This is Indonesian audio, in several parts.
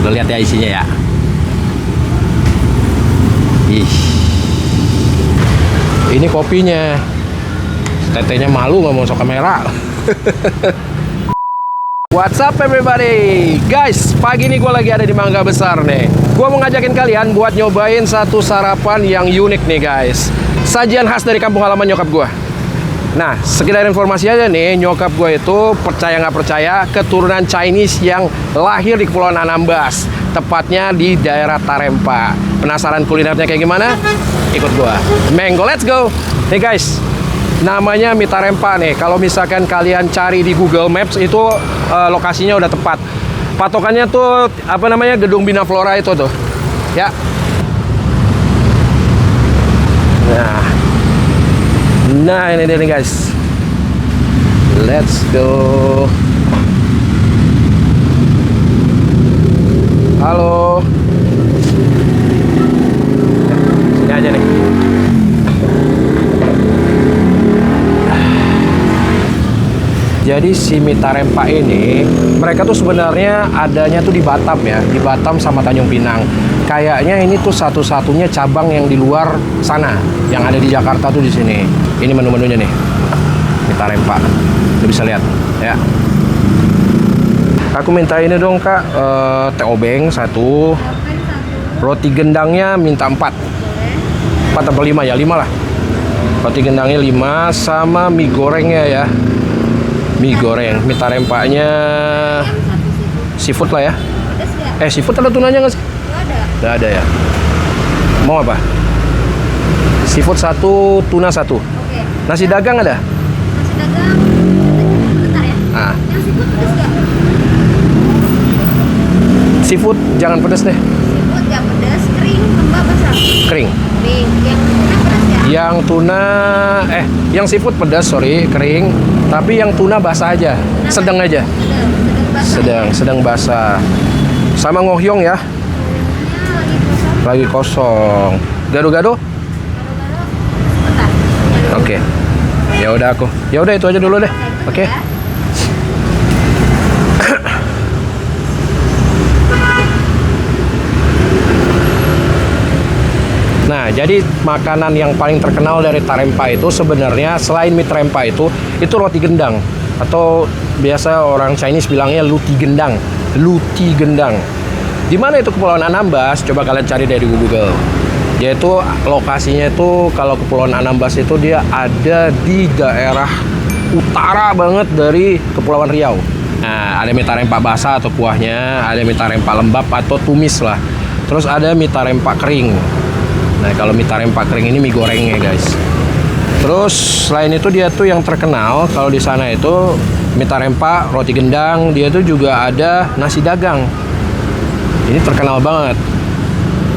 Lo lihat ya isinya ya. Ih. Ini kopinya. Tetenya malu nggak mau masuk kamera. What's up everybody? Guys, pagi ini gue lagi ada di Mangga Besar nih. Gue mau ngajakin kalian buat nyobain satu sarapan yang unik nih guys. Sajian khas dari kampung halaman nyokap gue. Nah, sekedar informasi aja nih, nyokap gue itu percaya nggak percaya keturunan Chinese yang lahir di Kepulauan Anambas, tepatnya di daerah Tarempa. Penasaran kulinernya kayak gimana? Ikut gue. Menggo, let's go. Nih guys, namanya mie Tarempa nih. Kalau misalkan kalian cari di Google Maps itu lokasinya udah tepat. Patokannya tuh apa namanya, Gedung Bina Flora itu tuh. Ya. Nah ini dia nih guys. Let's go. Halo. Sini aja nih. Jadi si mie Tarempa ini, mereka tuh sebenarnya adanya tuh di Batam ya, di Batam sama Tanjung Pinang. Kayaknya ini tuh satu-satunya cabang yang di luar sana, yang ada di Jakarta tuh di sini. Ini menu-menunya nih, mie Tarempa. Lo bisa lihat, ya. Aku minta ini dong kak, teh obeng 1, roti gendangnya minta 4 atau 5 ya, 5 lah. Roti gendangnya 5 sama mie gorengnya ya. Mie goreng, mie Tarempanya seafood lah ya. Seafood ada tunanya nggak sih? Nggak ada ya. Mau apa? Seafood 1, tuna 1. Oke. Nasi dagang ada? Nasi dagang, bentar ya. Yang seafood pedas nggak? Seafood jangan pedas deh. Seafood nggak pedas, kering, lembab, basah. Kering. Kering. Yang tuna pedas ya? Yang tuna, yang seafood pedas, sorry, kering. Tapi yang tuna basah aja, sedang aja. Sedang basah. Sama ngohyong ya. Lagi kosong. Gado-gado? Bentar. Oke. Ya udah aku. Ya udah itu aja dulu deh. Oke. Nah, jadi makanan yang paling terkenal dari Tarempa itu sebenarnya selain mie Tarempa itu roti gendang atau biasa orang Chinese bilangnya luti gendang. Luti gendang. Di mana itu Kepulauan Anambas? Coba kalian cari dari Google. Dia itu lokasinya itu kalau Kepulauan Anambas itu dia ada di daerah utara banget dari Kepulauan Riau. Nah, ada mie Tarempa basah atau kuahnya, ada mie Tarempa lembab atau tumis lah. Terus ada mie Tarempa kering. Nah, kalau mie Tarempa kering ini mie gorengnya, guys. Terus selain itu dia tuh yang terkenal kalau di sana itu mie Tarempa, roti gendang, dia tuh juga ada nasi dagang. Ini terkenal banget.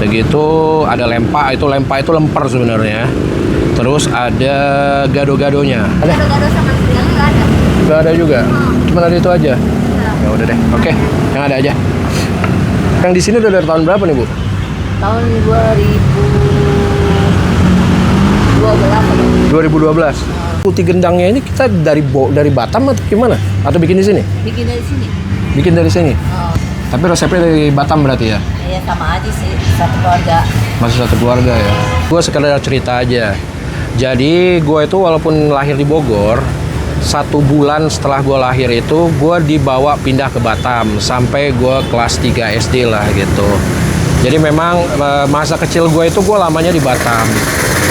Begitu ada lempa itu lemper sebenarnya. Terus ada gado-gadonya. Ada? Gado-gado sama nasi dagangnya nggak ada. Nggak ada juga. Cuma ada itu aja. Ya udah deh. Oke, yang ada aja. Yang di sini udah dari tahun berapa nih, Bu? Tahun 2012. Putih gendangnya ini kita dari Batam atau gimana? Atau bikin di sini? Bikin dari sini. Bikin dari sini. Oh. Tapi resepnya dari Batam berarti ya? Iya, sama aja sih, satu keluarga. Masih satu keluarga ya? Gue sekedar cerita aja. Jadi gue itu walaupun lahir di Bogor, 1 bulan setelah gue lahir itu gue dibawa pindah ke Batam sampai gue kelas 3 SD lah gitu. Jadi memang masa kecil gue itu gue lamanya di Batam.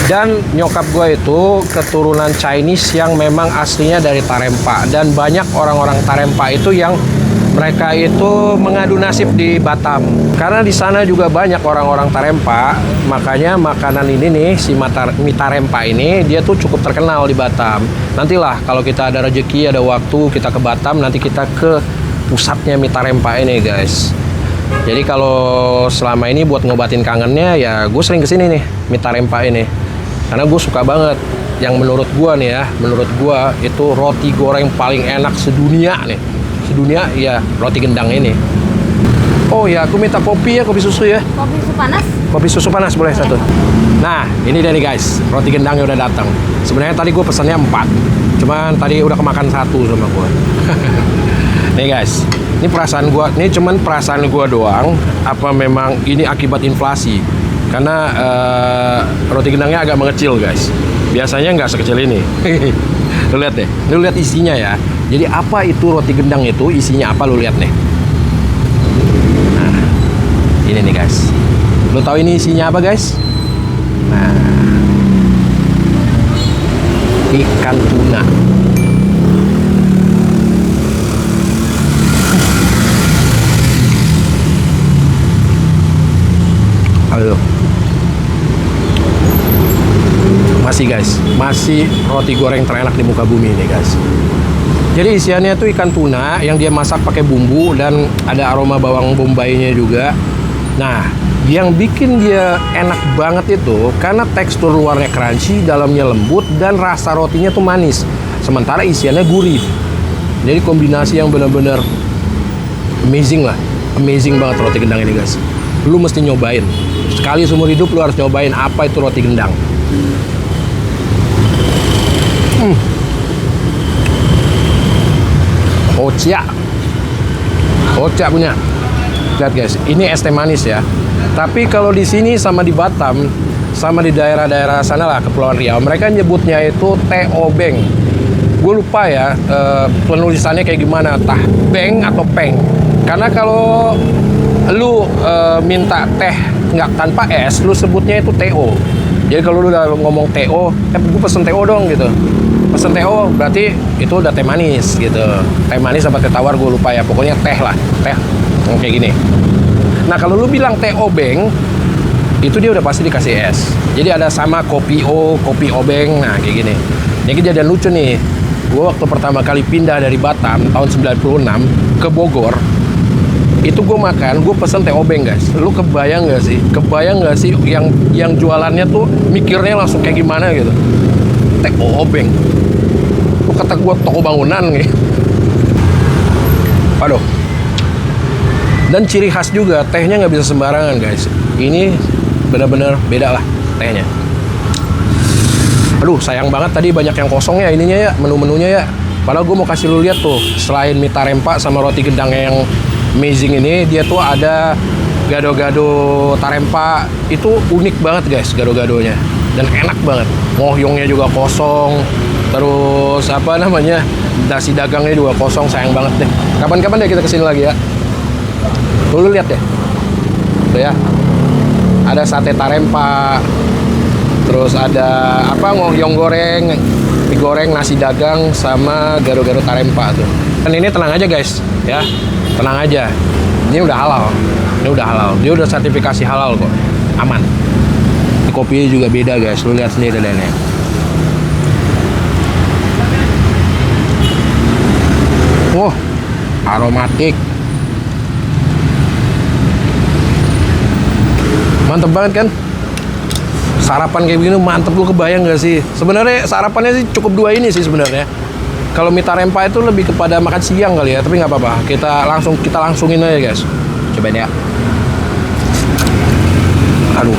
Dan nyokap gue itu keturunan Chinese yang memang aslinya dari Tarempa. Dan banyak orang-orang Tarempa itu yang mereka itu mengadu nasib di Batam. Karena di sana juga banyak orang-orang Tarempa. Makanya makanan ini nih, si mie Tarempa ini, dia tuh cukup terkenal di Batam. Nantilah kalau kita ada rezeki, ada waktu, kita ke Batam, nanti kita ke pusatnya mie Tarempa ini guys. Jadi kalau selama ini buat ngobatin kangennya ya gue sering kesini nih mie Tarempa ini karena gue suka banget. Yang menurut gue nih ya, menurut gue itu roti goreng paling enak sedunia nih, sedunia ya roti gendang ini. Oh ya, aku minta kopi ya, kopi susu ya. Kopi susu panas? Kopi susu panas boleh 1. Nah ini dia nih guys, roti gendangnya udah datang. Sebenarnya tadi gue pesannya 4, cuman tadi udah kemakan 1 sama gue. Nih guys, Ini perasaan gua, ini cuman perasaan gua doang. Apa memang ini akibat inflasi? Karena roti gendangnya agak mengecil, guys. Biasanya nggak sekecil ini. Lu lihat deh, lu lihat isinya ya. Jadi apa itu roti gendang itu? Isinya apa lu lihat nih? Nah, ini nih guys. Lu tahu ini isinya apa guys? Nah, ikan tuna. Ayo. Masih guys, masih roti goreng terenak di muka bumi ini guys. Jadi isiannya tuh ikan tuna yang dia masak pakai bumbu dan ada aroma bawang bombaynya juga. Nah, yang bikin dia enak banget itu karena tekstur luarnya crunchy, dalamnya lembut dan rasa rotinya tuh manis. Sementara isiannya gurih. Jadi kombinasi yang benar-benar amazing lah. Amazing banget roti gendang ini guys. Lu mesti nyobain. Sekali seumur hidup lu harus nyobain apa itu roti gendang. Ocha punya. Lihat guys, ini es teh manis ya. Tapi kalau di sini sama di Batam, sama di daerah-daerah sana lah, Kepulauan Riau, mereka nyebutnya itu teh obeng. Gue lupa ya penulisannya kayak gimana, tah beng atau peng. Karena kalau lu minta teh nggak tanpa es, lu sebutnya itu TO. Jadi kalau lu udah ngomong TO, gue pesen TO dong gitu. Pesen TO berarti itu udah teh manis gitu. Teh manis apa teh tawar gue lupa ya. Pokoknya teh lah, teh kayak gini. Nah kalau lu bilang teh obeng, itu dia udah pasti dikasih es. Jadi ada sama kopi O, kopi obeng, nah kayak gini. Ini kejadian lucu nih. Gue waktu pertama kali pindah dari Batam tahun 96 ke Bogor, itu gue makan, gue pesen teh obeng guys. Lu kebayang gak sih? Kebayang gak sih yang jualannya tuh mikirnya langsung kayak gimana gitu? Teh obeng. Lu kata gue toko bangunan nih. Aduh. Dan ciri khas juga, tehnya nggak bisa sembarangan guys. Ini benar-benar beda lah tehnya. Aduh, sayang banget tadi banyak yang kosong ya ininya ya, menu-menunya ya. Padahal gue mau kasih lu lihat tuh, selain mie tarempa sama roti gendangnya yang amazing ini, dia tuh ada gado-gado tarempa. Itu unik banget guys gado-gadonya. Dan enak banget. Ngohyongnya juga kosong. Terus apa namanya, nasi dagangnya juga kosong, sayang banget deh. Kapan-kapan deh kita kesini lagi ya. Lu lihat deh. Tuh ya. Ada sate tarempa. Terus ada apa, ngohyong goreng, mie goreng, nasi dagang, sama gado-gado tarempa tuh. Dan ini tenang aja guys, ya. Tenang aja. Ini udah halal. Ini udah halal. Dia udah sertifikasi halal kok. Aman. Ini kopinya juga beda guys. Lu lihat sendiri deh nih. Wah, aromatik. Mantep banget kan? Sarapan kayak begini mantep, lu kebayang gak sih? Sebenarnya sarapannya sih cukup dua ini sih sebenarnya. Kalau mie tarempa itu lebih kepada makan siang kali ya, tapi nggak apa-apa. Kita langsungin aja guys. Cobain ya. Aduh.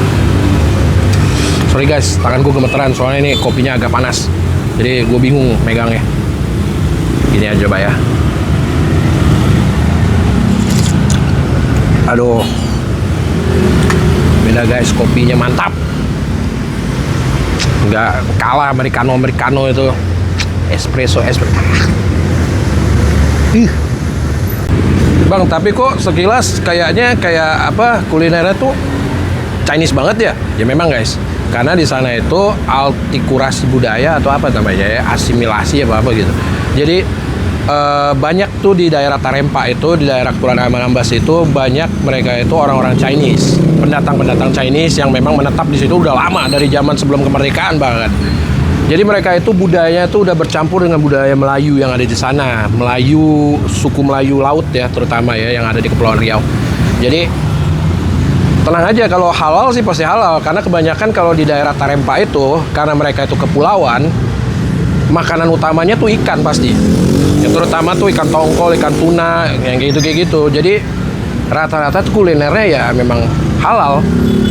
Sorry guys, tangan gue gemeteran soalnya ini kopinya agak panas. Jadi gue bingung megangnya. Gini aja coba ya. Aduh. Beda guys, kopinya mantap. Nggak kalah americano itu. Espresso. Bang, tapi kok sekilas kayaknya kayak apa, kulinernya tuh Chinese banget ya? Ya memang guys, karena di sana itu alkulturasi budaya atau apa namanya ya, asimilasi apa gitu. Jadi banyak tuh di daerah Tarempa itu, di daerah Kepulauan Anambas itu banyak mereka itu orang-orang Chinese, pendatang Chinese yang memang menetap di situ udah lama, dari zaman sebelum kemerdekaan bahkan. Jadi mereka itu budayanya itu udah bercampur dengan budaya Melayu yang ada di sana, Melayu, suku Melayu laut ya terutama ya yang ada di Kepulauan Riau. Jadi tenang aja, kalau halal sih pasti halal, karena kebanyakan kalau di daerah Tarempa itu karena mereka itu kepulauan, makanan utamanya tuh ikan pasti. Ya, terutama tuh ikan tongkol, ikan tuna, yang kayak gitu. Jadi rata-rata tuh kulinernya ya memang halal.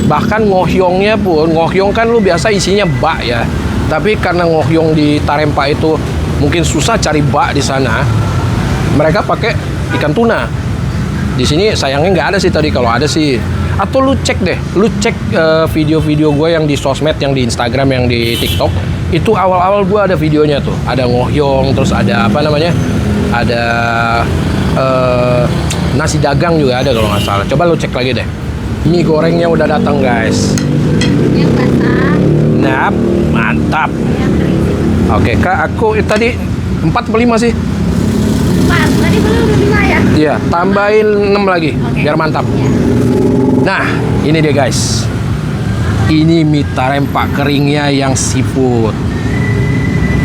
Bahkan ngohyongnya pun, ngohyong kan lu biasa isinya bak ya. Tapi karena ngohyong di Tarempa itu mungkin susah cari bak di sana, mereka pakai ikan tuna. Di sini sayangnya nggak ada sih tadi. Kalau ada sih, atau lu cek deh, video-video gue yang di sosmed, yang di Instagram, yang di TikTok. Itu awal-awal gue ada videonya tuh. Ada ngohyong, terus ada apa namanya? Ada nasi dagang juga ada kalau nggak salah. Coba lu cek lagi deh. Mie gorengnya udah datang guys. Yang basah. Nah, mantap. Yang kering sih. Oke, Kak, aku tadi 4 atau 5 sih? Pas, tadi belum 5 ya? Iya, tambahin 6 lagi Oke. biar mantap. Iya. Nah, ini dia guys. Ini mie tarempa keringnya yang seafood.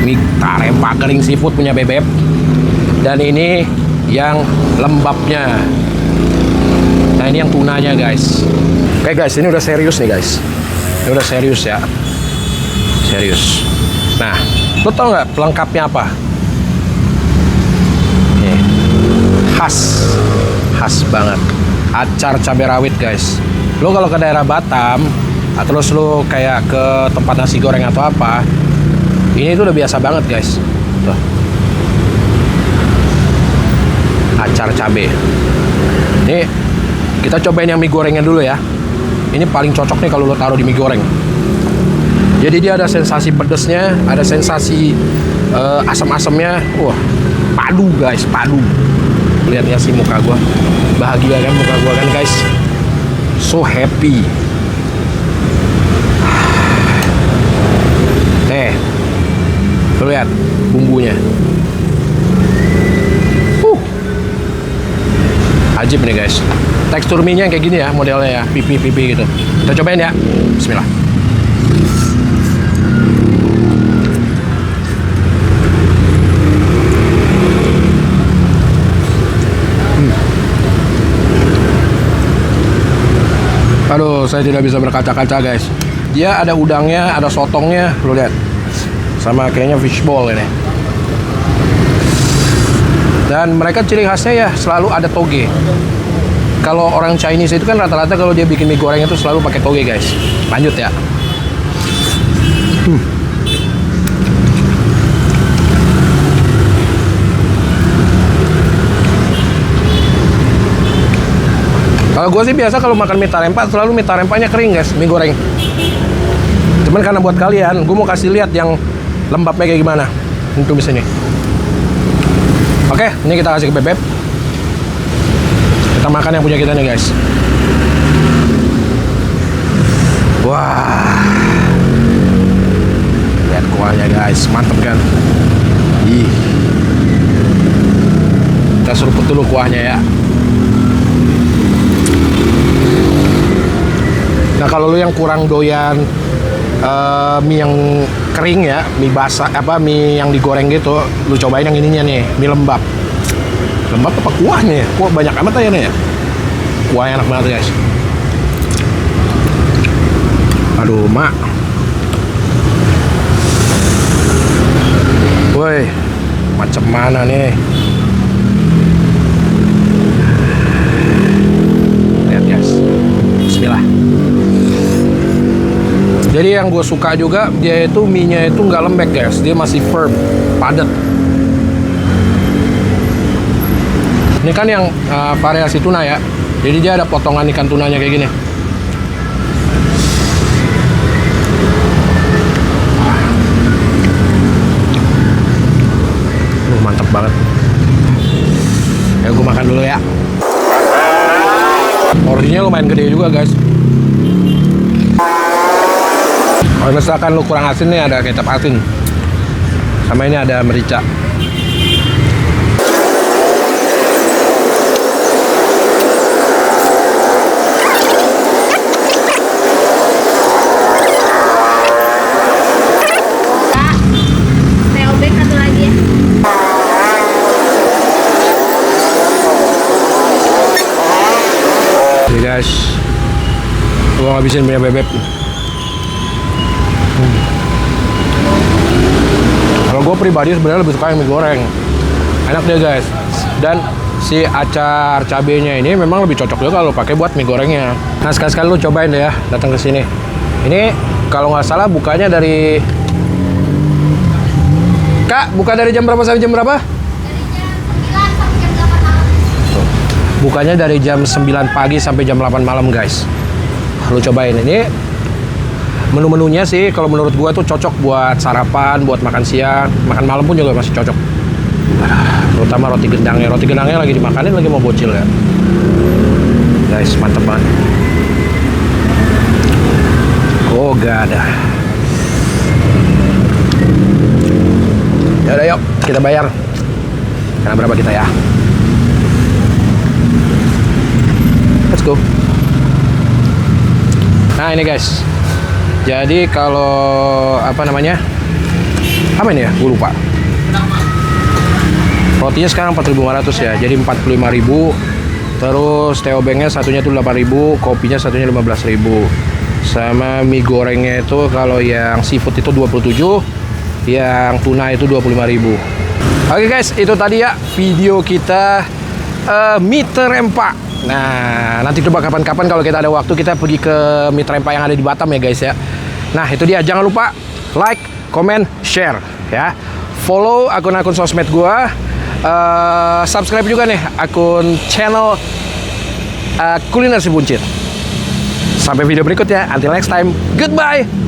Mie tarempa kering seafood punya Bebek. Dan ini yang lembabnya. Nah, ini yang tunanya guys. Oke guys, ini udah serius nih guys. Ini udah serius ya. Serius. Nah, lo tau nggak pelengkapnya apa? Nih, khas banget. Acar cabai rawit guys. Lo kalau ke daerah Batam, terus lo kayak ke tempat nasi goreng atau apa, ini tuh udah biasa banget guys. Tuh. Acar cabai. Nih, kita cobain yang mie gorengnya dulu ya. Ini paling cocok nih kalau lo taruh di mie goreng. Jadi dia ada sensasi pedesnya, ada sensasi asam-asamnya. Wah, padu guys, padu. Lihat ya sih muka gua. Bahagia kan muka gua kan guys. So happy. Nih, lo lihat bumbunya. Ajib nih guys. Tekstur mie-nya kayak gini ya, modelnya ya, pipi-pipi gitu. Kita cobain ya. Bismillah. Aduh, saya tidak bisa berkaca-kaca guys. Dia ada udangnya, ada sotongnya, lo lihat. Sama kayaknya fishball ini. Dan mereka ciri khasnya ya selalu ada toge. Kalau orang Chinese itu kan rata-rata kalau dia bikin mie goreng itu selalu pakai toge guys. Lanjut ya. Kalau gue sih biasa kalau makan mie tarempa selalu mie tarempanya kering guys, mie goreng. Cuman karena buat kalian, gue mau kasih lihat yang lembabnya kayak gimana. Untuk di sini. Oke, ini kita kasih ke Bebek. Kita makan yang punya kita nih guys. Wah, lihat kuahnya guys, mantep kan? Ih, kita seruput dulu kuahnya ya. Nah kalau lu yang kurang doyan mie yang kering ya, mie basah mie yang digoreng gitu, lu cobain yang ininya nih, mie lembab. Lembab apa kuahnya ya? Kuah banyak amat aja nih ya. Kuahnya enak banget guys. Aduh mak. Woi, macam mana nih? Lihat guys. Bismillah. Jadi yang gue suka juga dia itu mie-nya itu nggak lembek guys, dia masih firm, padat. Ini kan yang variasi tuna ya, jadi dia ada potongan ikan tunanya kayak gini. Mantap banget. Ya gue makan dulu ya. Porsinya lumayan gede juga guys. Kalau misalkan lu kurang asin nih ada kecap asin. Sama ini ada merica. Kak, TOB satu lagi ya. Oke guys, gua ngabisin punya Bebek. Kalau gue pribadi sebenarnya lebih suka yang mie goreng, enak deh guys. Dan si acar cabenya ini memang lebih cocok juga kalau pakai buat mie gorengnya. Nah sekali-sekali lu cobain deh ya, datang ke sini. Ini kalau nggak salah bukanya dari Kak, buka dari jam berapa sampai jam berapa? Dari jam 9 sampai jam 8 malam. Tuh. Bukanya dari jam 9 pagi sampai jam 8 malam guys. Lu cobain ini. Menu-menunya sih kalau menurut gua tuh cocok buat sarapan, buat makan siang, makan malam pun juga masih cocok. Terutama roti gendangnya. Roti gendangnya lagi dimakanin, lagi mau bocil ya. Guys, mantep banget. Oh, gak ada. Ya udah yuk, kita bayar. Karena berapa kita ya? Let's go. Nah, ini guys. Jadi kalau apa namanya? Apa ini ya? Gue lupa. Rotinya sekarang 4.500 ya. Jadi 45.000. Terus teobengnya satunya tuh 8.000, kopinya satunya 15.000. Sama mie gorengnya itu kalau yang seafood itu 27, yang tuna itu 25.000. Oke guys, itu tadi ya video kita mie terempa. Nah, nanti coba kapan-kapan kalau kita ada waktu kita pergi ke mie terempa yang ada di Batam ya guys ya. Nah, itu dia. Jangan lupa like, comment, share ya. Follow akun-akun sosmed gua. Subscribe juga nih akun channel Kuliner Si Buncit. Sampai video berikutnya. Until next time. Goodbye.